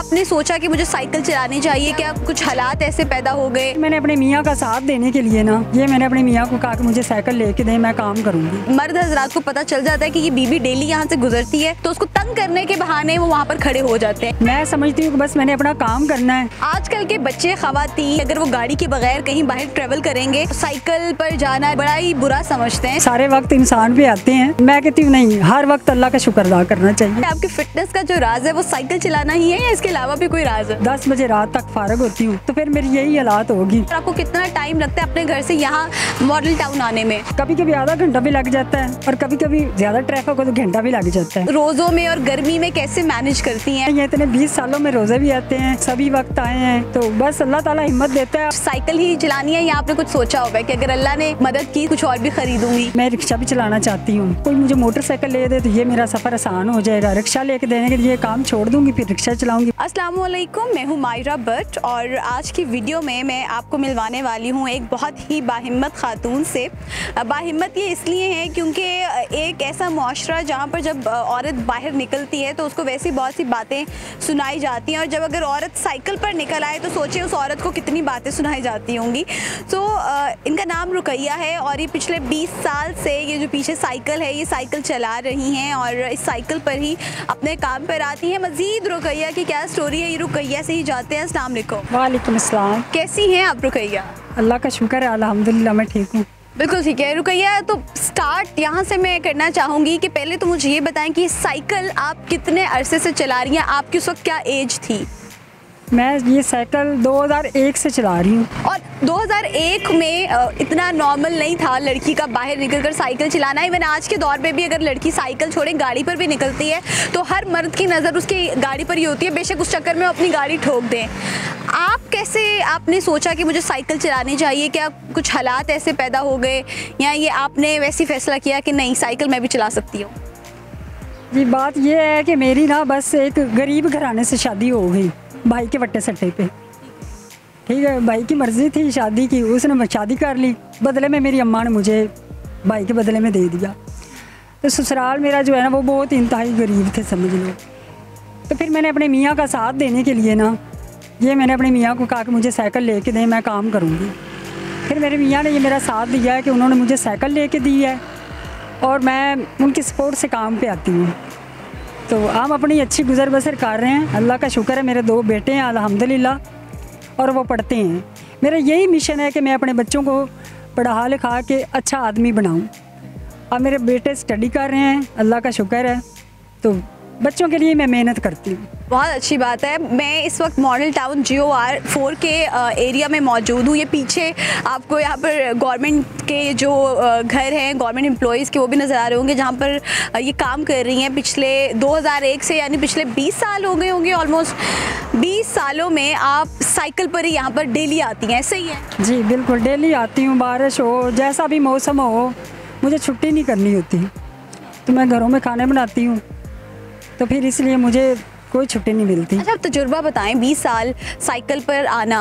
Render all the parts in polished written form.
आपने सोचा कि मुझे साइकिल चलानी चाहिए? क्या कुछ हालात ऐसे पैदा हो गए? मैंने अपने मियाँ का साथ देने के लिए ना मैंने अपने मियाँ को कहा कि मुझे साइकिल लेके दें, मैं काम करूँगी। मर्द हजरात को पता चल जाता है कि ये बीबी डेली यहाँ से गुजरती है, तो उसको तंग करने के बहाने वो वहाँ पर खड़े हो जाते हैं। मैं समझती हूँ कि बस मैंने अपना काम करना है। आजकल के बच्चे, खवातीन अगर वो गाड़ी के बगैर कहीं बाहर ट्रेवल करेंगे, साइकिल पर जाना बड़ा ही बुरा समझते हैं। सारे वक्त इंसान पे आते हैं। मैं कहती हूँ नहीं, हर वक्त अल्लाह का शुक्र अदा करना चाहिए। आपकी फिटनेस का जो राज है वो साइकिल चलाना ही है या इसके अलावा भी कोई राज है? 10 बजे रात तक फारग होती हूँ तो फिर मेरी यही हालात होगी। आपको कितना टाइम लगता है अपने घर से यहाँ मॉडल टाउन आने में? कभी कभी आधा घंटा भी लग जाता है और कभी कभी ज्यादा ट्रैफिक हो तो घंटा भी लग जाता है। रोजों में और गर्मी में कैसे मैनेज करती हैं? ये इतने 20 सालों में रोजे भी आते हैं, सभी वक्त आए हैं, तो बस अल्लाह ताला हिम्मत देता है। साइकिल ही चलानी है या आपने कुछ सोचा होगा कि अगर अल्लाह ने मदद की कुछ और भी खरीदूंगी? मैं रिक्शा भी चलाना चाहती हूँ। कोई मुझे मोटरसाइकिल ले दे तो ये मेरा सफर आसान हो जाएगा। रिक्शा लेके देने के लिए काम छोड़ दूंगी, फिर रिक्शा चलाऊंगी। अस्सलाम वालेकुम, मैं हूँ मायरा भट्ट और आज की वीडियो में मैं आपको मिलवाने वाली हूँ एक बहुत ही बाहिम्मत खातून से। बाहिम्मत ये इसलिए है क्योंकि एक ऐसा मुआशरा जहाँ पर जब औरत बाहर निकलती है तो उसको वैसी बहुत सी बातें सुनाई जाती हैं, और जब अगर औरत साइकिल पर निकल आए तो सोचिए उस औरत को कितनी बातें सुनाई जाती होंगी। तो इनका नाम रुकैया है और ये पिछले 20 साल से ये जो पीछे साइकिल है ये साइकिल चला रही हैं और इस साइकिल पर ही अपने काम पर आती हैं। मज़ीद रुकैया की क्या स्टोरी है, ये रुकैया से ही जाते हैं। अस्सलाम वालेकुम। वालेकुम अस्सलाम। कैसी हैं आप रुकैया? अल्लाह का शुक्र है, अल्हम्दुलिल्लाह मैं ठीक हूँ। बिल्कुल ठीक है रुकैया। तो स्टार्ट यहाँ से मैं करना चाहूँगी कि पहले तो मुझे ये बताएं कि साइकिल आप कितने अरसे से चला रही हैं? आपकी उस वक्त क्या एज थी? मैं ये साइकिल 2001 से चला रही हूँ। और 2001 में इतना नॉर्मल नहीं था लड़की का बाहर निकलकर साइकिल चलाना। इवन आज के दौर पे भी अगर लड़की साइकिल छोड़े गाड़ी पर भी निकलती है तो हर मर्द की नज़र उसकी गाड़ी पर ही होती है, बेशक उस चक्कर में वो अपनी गाड़ी ठोक दें। आप कैसे आपने सोचा कि मुझे साइकिल चलानी चाहिए? क्या कुछ हालात ऐसे पैदा हो गए या ये आपने वैसे फैसला किया कि नहीं साइकिल मैं भी चला सकती हूँ? जी बात ये है कि मेरी ना बस एक गरीब घराने से शादी हो गई, भाई के वट्टे सट्टे पे। ठीक है, भाई की मर्ज़ी थी शादी की, उसने शादी कर ली, बदले में मेरी अम्मा ने मुझे भाई के बदले में दे दिया। तो ससुराल मेरा जो है ना वो बहुत इंतहाई गरीब थे समझ लो। तो फिर मैंने अपने मियाँ का साथ देने के लिए ना मैंने अपने मियाँ को कहा कि मुझे साइकिल लेके दें, मैं काम करूँगी। फिर मेरे मियाँ ने ये मेरा साथ दिया है कि उन्होंने मुझे साइकिल लेके दी है और मैं उनकी सपोर्ट से काम पे आती हूँ। तो हम अपनी अच्छी गुजर बसर कर रहे हैं, अल्लाह का शुक्र है। मेरे 2 बेटे हैं अल्हम्दुलिल्लाह और वो पढ़ते हैं। मेरा यही मिशन है कि मैं अपने बच्चों को पढ़ा लिखा के अच्छा आदमी बनाऊं। और मेरे बेटे स्टडी कर रहे हैं, अल्लाह का शुक्र है। तो बच्चों के लिए मैं मेहनत करती हूँ। बहुत अच्छी बात है। मैं इस वक्त मॉडल टाउन GOR 4 के एरिया में मौजूद हूँ। ये पीछे आपको यहाँ पर गवर्नमेंट के जो घर हैं गवर्नमेंट एम्प्लॉयज़ के वो भी नज़र आ रहे होंगे जहाँ पर ये काम कर रही हैं पिछले 2001 से, यानी पिछले 20 साल हो गए होंगे। ऑलमोस्ट 20 सालों में आप साइकिल पर ही यहाँ पर डेली आती हैं, सही है? जी बिल्कुल, डेली आती हूँ। बारिश हो जैसा भी मौसम हो, मुझे छुट्टी नहीं करनी होती। तो मैं घरों में खाने बनाती हूँ, तो फिर इसलिए मुझे कोई छुट्टी नहीं मिलती। अच्छा, आप तजुर्बा बताएं 20 साल साइकिल पर आना,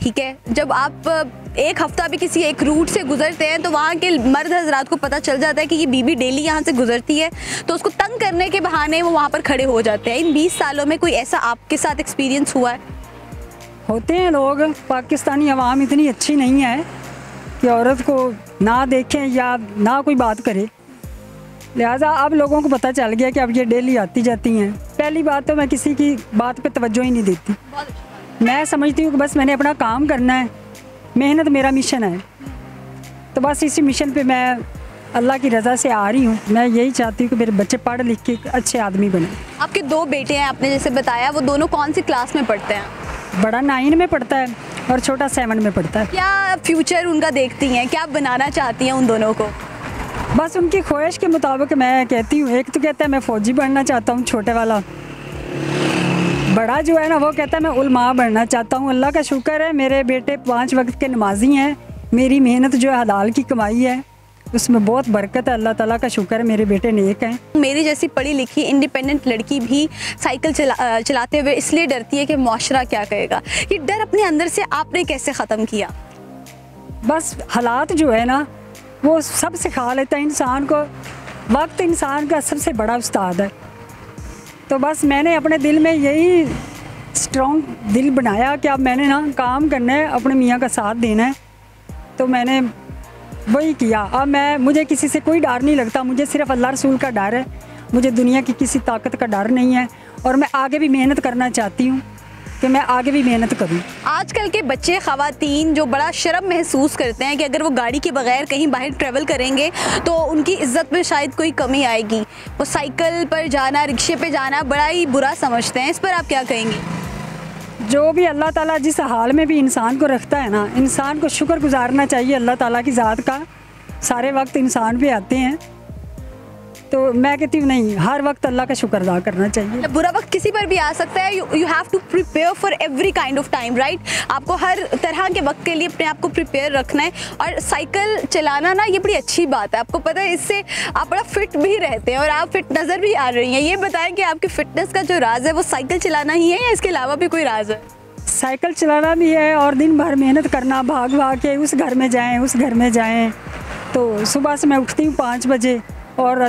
ठीक है। जब आप एक हफ्ता भी किसी एक रूट से गुजरते हैं तो वहाँ के मर्द हजरात को पता चल जाता है कि ये बीबी डेली यहाँ से गुजरती है, तो उसको तंग करने के बहाने वो वहाँ पर खड़े हो जाते हैं। इन 20 सालों में कोई ऐसा आपके साथ एक्सपीरियंस हुआ है? होते हैं लोग। पाकिस्तानी अवाम इतनी अच्छी नहीं है कि औरत को ना देखें या ना कोई बात करे, लिहाजा अब लोगों को पता चल गया कि अब ये डेली आती जाती हैं। पहली बात तो मैं किसी की बात पे तवज्जो ही नहीं देती। मैं समझती हूँ कि बस मैंने अपना काम करना है, मेहनत मेरा मिशन है। तो बस इसी मिशन पे मैं अल्लाह की रज़ा से आ रही हूँ। मैं यही चाहती हूँ कि मेरे बच्चे पढ़ लिख के अच्छे आदमी बने। आपके 2 बेटे हैं, आपने जैसे बताया, वो दोनों कौन सी क्लास में पढ़ते हैं? बड़ा 9 में पढ़ता है और छोटा 7 में पढ़ता है। क्या फ्यूचर उनका देखती हैं? क्या बनाना चाहती हैं उन दोनों को? बस उनकी ख्वाहिश के मुताबिक मैं कहती हूँ। एक तो कहता है मैं फ़ौजी बनना चाहता हूँ, छोटे वाला। बड़ा जो है ना वो कहता है मैं उलमा बनना चाहता हूँ। अल्लाह का शुक्र है मेरे बेटे 5 वक्त के नमाजी हैं। मेरी मेहनत जो है हलाल की कमाई है, उसमें बहुत बरकत है। अल्लाह ताला का शुक्र है मेरे बेटे नेक हैं। मेरी जैसी पढ़ी लिखी इंडिपेंडेंट लड़की भी साइकिल चलाते हुए इसलिए डरती है कि मुआशरा क्या कहेगा। ये डर अपने अंदर से आपने कैसे ख़त्म किया? बस हालात जो है ना वो सब सिखा लेता है इंसान को। वक्त इंसान का सबसे बड़ा उस्ताद है। तो बस मैंने अपने दिल में यही स्ट्रॉन्ग दिल बनाया कि अब मैंने ना काम करना है, अपने मियाँ का साथ देना है, तो मैंने वही किया। अब मुझे किसी से कोई डर नहीं लगता, मुझे सिर्फ अल्लाह रसूल का डर है, मुझे दुनिया की किसी ताकत का डर नहीं है। और मैं आगे भी मेहनत करना चाहती हूँ कि मैं आगे भी मेहनत करूँ। आजकल के बच्चे ख़वातीन जो बड़ा शर्म महसूस करते हैं कि अगर वो गाड़ी के बगैर कहीं बाहर ट्रैवल करेंगे तो उनकी इज़्ज़त में शायद कोई कमी आएगी, वो साइकिल पर जाना, रिक्शे पे जाना बड़ा ही बुरा समझते हैं, इस पर आप क्या कहेंगे? जो भी अल्लाह ताला जिस हाल में भी इंसान को रखता है ना, इंसान को शुक्र गुजारना चाहिए अल्लाह ताला की ज़ात का। सारे वक्त इंसान पे आते हैं, तो मैं कहती हूँ नहीं, हर वक्त अल्लाह का शुक्र अदा करना चाहिए। बुरा वक्त किसी पर भी आ सकता है, you have to prepare for every kind of time, right? आपको हर तरह के वक्त के लिए अपने आप को प्रिपेयर रखना है। और साइकिल चलाना ना ये बड़ी अच्छी बात है, आपको पता है इससे आप बड़ा फिट भी रहते हैं और आप फिट नज़र भी आ रही हैं। ये बताएं कि आपकी फ़िटनेस का जो राज है वो साइकिल चलाना ही है या इसके अलावा भी कोई राज है? साइकिल चलाना भी है और दिन भर मेहनत करना, भाग भाग के उस घर में जाएँ उस घर में जाएँ। तो सुबह से मैं उठती हूँ 5 बजे और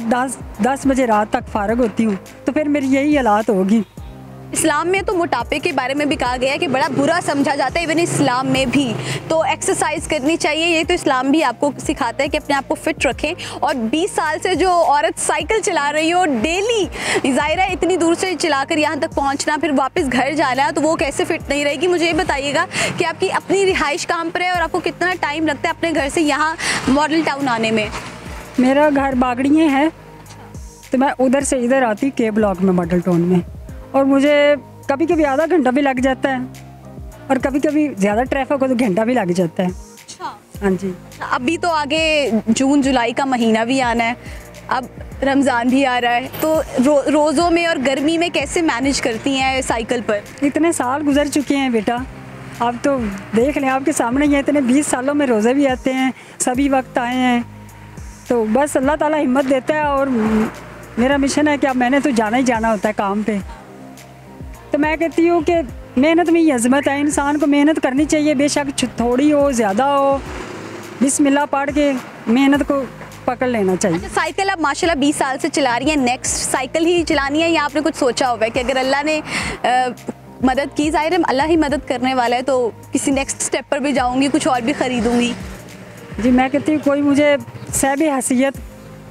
10 बजे रात तक फारग होती हूँ, तो फिर मेरी यही हालात होगी। इस्लाम में तो मोटापे के बारे में भी कहा गया है कि बड़ा बुरा समझा जाता है, इवन इस्लाम में भी। तो एक्सरसाइज करनी चाहिए, ये तो इस्लाम भी आपको सिखाता है कि अपने आप को फिट रखें। और 20 साल से जो औरत साइकिल चला रही हो डेली, ज़ाहिर है इतनी दूर से चलाकर यहाँ तक पहुँचना, फिर वापस घर जाना, तो वो कैसे फिट नहीं रहेगी? मुझे ये बताइएगा कि आपकी अपनी रिहाइश कहाँ पर है और आपको कितना टाइम लगता है अपने घर से यहाँ मॉडल टाउन आने में? मेरा घर बागड़िए है, तो मैं उधर से इधर आती के ब्लॉक में मॉडल टाउन में, और मुझे कभी कभी आधा घंटा भी लग जाता है और कभी कभी ज़्यादा ट्रैफिक हो तो घंटा भी लग जाता है। अच्छा, हाँ जी। अभी तो आगे जून जुलाई का महीना भी आना है, अब रमज़ान भी आ रहा है, तो रोज़ों में और गर्मी में कैसे मैनेज करती हैं साइकिल पर? इतने साल गुजर चुके हैं बेटा, आप तो देख लें, आपके सामने ही इतने 20 सालों में रोज़े भी आते हैं, सभी वक्त आए हैं। तो बस अल्लाह ताला हिम्मत देता है और मेरा मिशन है कि अब मैंने तो जाना ही जाना होता है काम पे। तो मैं कहती हूँ कि मेहनत में ही अज़मत है, इंसान को मेहनत करनी चाहिए, बेशक थोड़ी हो ज़्यादा हो, बिस्मिल्लाह पढ़ के मेहनत को पकड़ लेना चाहिए। अच्छा, साइकिल आप माशाल्लाह 20 साल से चला रही हैं, नेक्स्ट साइकिल ही चलानी है या आपने कुछ सोचा हुआ है कि अगर अल्लाह ने मदद की, ज़ाहिर है अल्लाह ही मदद करने वाला है, तो किसी नेक्स्ट स्टेप पर भी जाऊँगी, कुछ और भी ख़रीदूँगी? जी, मैं कहती हूँ कोई मुझे सहबे हैसियत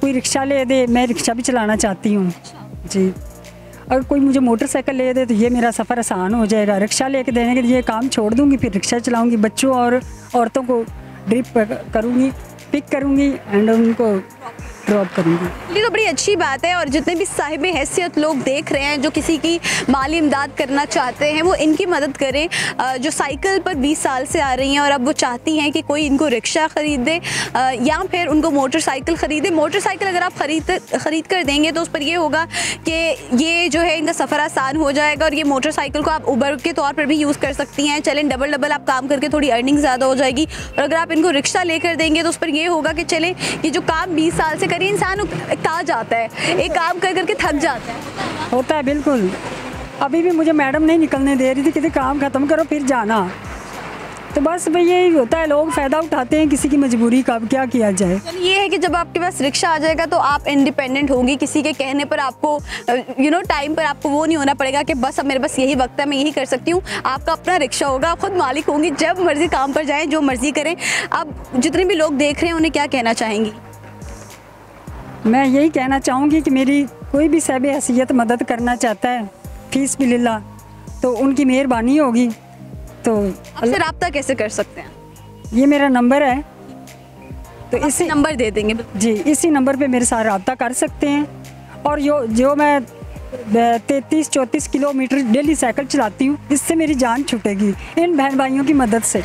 कोई रिक्शा ले दे, मैं रिक्शा भी चलाना चाहती हूँ जी। अगर कोई मुझे मोटरसाइकिल ले दे तो ये मेरा सफ़र आसान हो जाएगा। रिक्शा लेके देने के लिए काम छोड़ दूँगी, फिर रिक्शा चलाऊँगी, बच्चों और औरतों को ड्रिप करूँगी, पिक करूँगी एंड उनको ड्रॉप करूँगी। ये तो बड़ी अच्छी बात है। और जितने भी साहिब हैसियत लोग देख रहे हैं जो किसी की माली इमदाद करना चाहते हैं, वो इनकी मदद करें, जो साइकिल पर 20 साल से आ रही हैं और अब वो चाहती हैं कि कोई इनको रिक्शा ख़रीद दे या फिर उनको मोटरसाइकिल ख़रीदे। मोटरसाइकिल अगर आप ख़रीद कर देंगे तो उस पर ये होगा कि ये जो है इनका सफ़र आसान हो जाएगा और ये मोटरसाइकिल को आप उबर के तौर पर भी यूज़ कर सकती हैं। चलें, डबल आप काम करके थोड़ी अर्निंग ज़्यादा हो जाएगी। और अगर आप इनको रिक्शा लेकर देंगे तो उस पर ये होगा कि चलें, ये जो काम 20 साल से करिए, इंसान उकता जाता है, एक काम कर करके थक जाता है। होता है बिल्कुल। अभी भी मुझे मैडम नहीं निकलने दे रही थी कि काम ख़त्म करो फिर जाना। तो बस भाई यही होता है, लोग फ़ायदा उठाते हैं किसी की मजबूरी का, क्या किया जाए। ये है कि जब आपके पास रिक्शा आ जाएगा तो आप इंडिपेंडेंट होगी, किसी के कहने पर आपको टाइम पर आपको वो नहीं होना पड़ेगा कि बस अब मेरे पास यही वक्त है, मैं यही कर सकती हूँ। आपका अपना रिक्शा होगा, आप खुद मालिक होंगी, जब मर्जी काम पर जाएँ, जो मर्जी करें। अब जितने भी लोग देख रहे हैं उन्हें क्या कहना चाहेंगी? मैं यही कहना चाहूँगी कि मेरी कोई भी साहिब हैसियत मदद करना चाहता है फीस बिलिल्लाह, तो उनकी मेहरबानी होगी। तो आपसे रब्ता कैसे कर सकते हैं? ये मेरा नंबर है, तो इसी नंबर दे देंगे जी, इसी नंबर पे मेरे साथ रब्ता कर सकते हैं। और जो मैं 33-34 किलोमीटर डेली साइकिल चलाती हूँ, इससे मेरी जान छूटेगी इन बहन भाइयों की मदद से।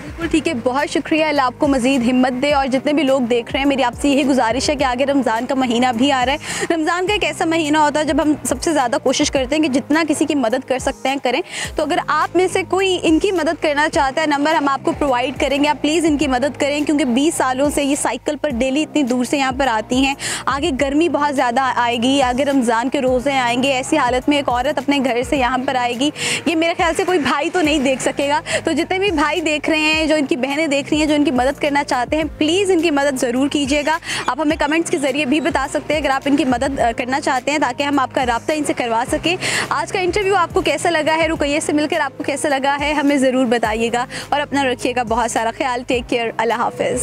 बिल्कुल ठीक है, बहुत शुक्रिया, अल्लाह आपको मज़ीद हिम्मत दे। और जितने भी लोग देख रहे हैं, मेरी आपसे यही गुजारिश है कि आगे रमज़ान का महीना भी आ रहा है। रमज़ान का एक ऐसा महीना होता है जब हम सबसे ज़्यादा कोशिश करते हैं कि जितना किसी की मदद कर सकते हैं करें। तो अगर आप में से कोई इनकी मदद करना चाहता है, नंबर हम आपको प्रोवाइड करेंगे, आप प्लीज़ इनकी मदद करें, क्योंकि 20 सालों से ये साइकिल पर डेली इतनी दूर से यहाँ पर आती हैं। आगे गर्मी बहुत ज़्यादा आएगी, आगे रमज़ान के रोज़े आएंगे, ऐसी हालत में एक औरत अपने घर से यहाँ पर आएगी, ये मेरे ख्याल से कोई भाई तो नहीं देख सकेगा। तो जितने भी भाई देख रहे हैं हैं, जो इनकी बहनें देख रही हैं, जो इनकी मदद करना चाहते हैं, प्लीज़ इनकी मदद ज़रूर कीजिएगा। आप हमें कमेंट्स के ज़रिए भी बता सकते हैं अगर आप इनकी मदद करना चाहते हैं, ताकि हम आपका राब्ता इनसे करवा सकें। आज का इंटरव्यू आपको कैसा लगा है, रुकैया से मिलकर आपको कैसा लगा है, हमें ज़रूर बताइएगा और अपना रखिएगा बहुत सारा ख्याल। टेक केयर, अल्लाह हाफ़िज़।